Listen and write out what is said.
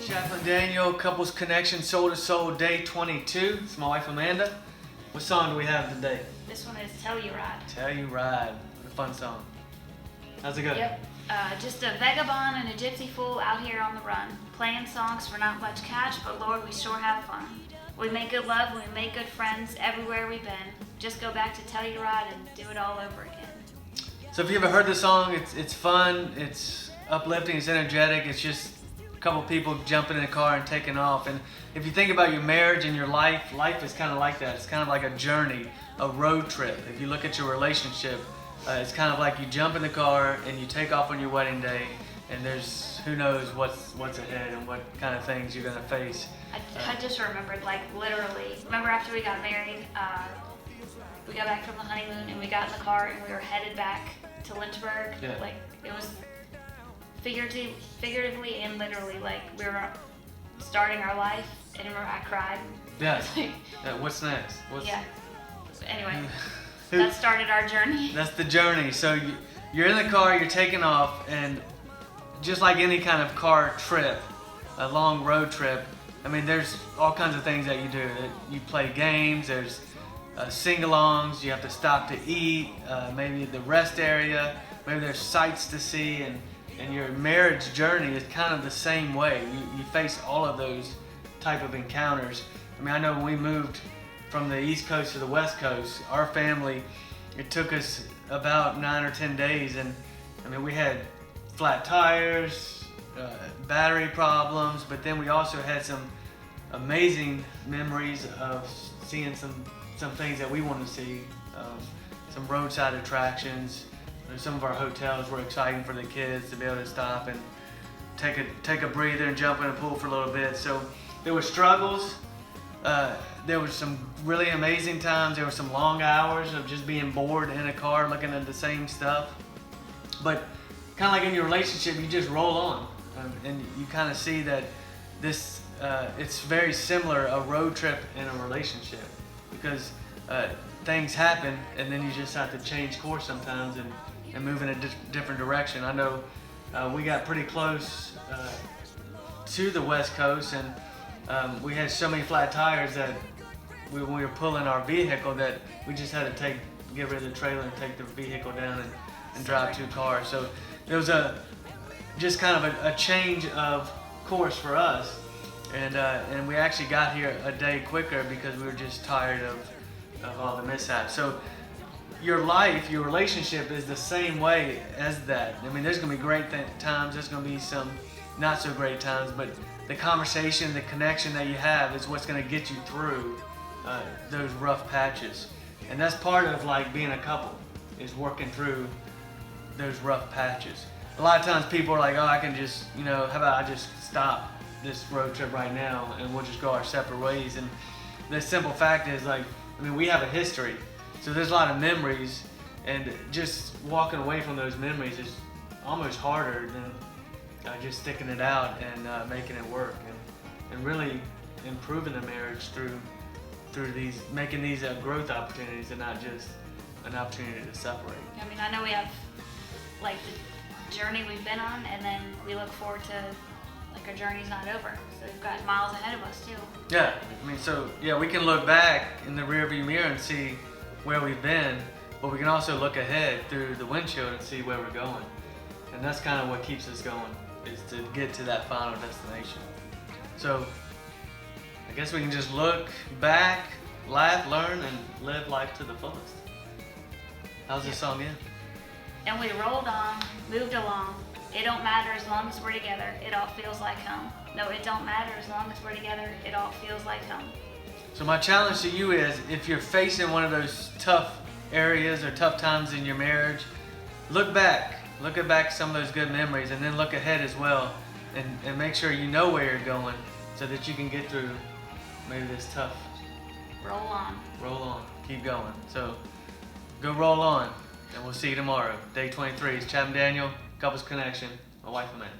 Chaplain Daniel, Couples Connection, Soul to Soul, day 22. It's my wife Amanda. What song do we have today? This one is Telluride. Telluride. What a fun song. How's it go? Yep. Just a vagabond and a gypsy fool out here on the run, playing songs for not much cash, but Lord, we sure have fun. We make good love, we make good friends everywhere we've been. Just go back to Telluride and do it all over again. So if you ever heard the song, it's fun, it's uplifting, it's energetic, it's just a couple people jumping in a car and taking off. And if you think about your marriage and your life is kind of like that. It's kind of like a journey, a road trip. If you look at your relationship, it's kind of like you jump in the car and you take off on your wedding day, and there's who knows what's ahead and what kind of things you're gonna face. I just remembered, like, literally, remember after we got married, we got back from the honeymoon and we got in the car and we were headed back to Lynchburg. Yeah. Like, it was figuratively and literally, like, we were starting our life, and remember I cried. Yeah. Like, Yeah, what's next? yeah. Anyway, that started our journey. That's the journey. So you're in the car, you're taking off, and just like any kind of car trip, a long road trip, I mean, there's all kinds of things that you do. You play games, there's sing-alongs, you have to stop to eat, maybe the rest area, maybe there's sights to see, and your marriage journey is kind of the same way. You face all of those type of encounters. I mean, I know when we moved from the East Coast to the West Coast, our family, it took us about 9 or 10 days, and I mean, we had flat tires, battery problems, but then we also had some amazing memories of seeing some things that we want to see, some roadside attractions. Some of our hotels were exciting for the kids to be able to stop and take a breather and jump in a pool for a little bit. So there were struggles. There were some really amazing times. There were some long hours of just being bored in a car looking at the same stuff. But kind of like in your relationship, you just roll on, and you kind of see that this it's very similar, a road trip in a relationship, because things happen and then you just have to change course sometimes and move in a different direction. I know we got pretty close to the West Coast, and we had so many flat tires that when we were pulling our vehicle that we just had to get rid of the trailer and take the vehicle down and drive 2 cars. So there was just kind of a change of course for us, and we actually got here a day quicker because we were just tired of all the mishaps. So your life, your relationship is the same way as that. I mean, there's gonna be great times, there's gonna be some not so great times, but the conversation, the connection that you have is what's gonna get you through those rough patches. And that's part of like being a couple, is working through those rough patches. A lot of times people are like, oh, I can just, how about I just stop this road trip right now and we'll just go our separate ways. And the simple fact is, like, I mean, we have a history, so there's a lot of memories, and just walking away from those memories is almost harder than just sticking it out and making it work, and really improving the marriage through making these growth opportunities and not just an opportunity to separate. I mean, I know we have, like, the journey we've been on, and then we look forward to, like, our journey's not over. So we've got miles ahead of us too. Yeah, I mean, so yeah, we can look back in the rearview mirror and see where we've been, but we can also look ahead through the windshield and see where we're going. And that's kind of what keeps us going, is to get to that final destination. So I guess we can just look back, laugh, learn, and live life to the fullest. How's this song end? And we rolled on, moved along. It don't matter as long as we're together. It all feels like home. No, it don't matter as long as we're together. It all feels like home. So my challenge to you is, if you're facing one of those tough areas or tough times in your marriage, look back at some of those good memories, and then look ahead as well, and make sure you know where you're going so that you can get through maybe this tough. Roll on. Keep going. So go roll on, and we'll see you tomorrow. Day 23 is Chaplain Daniel, Couples Connection, my wife Amanda.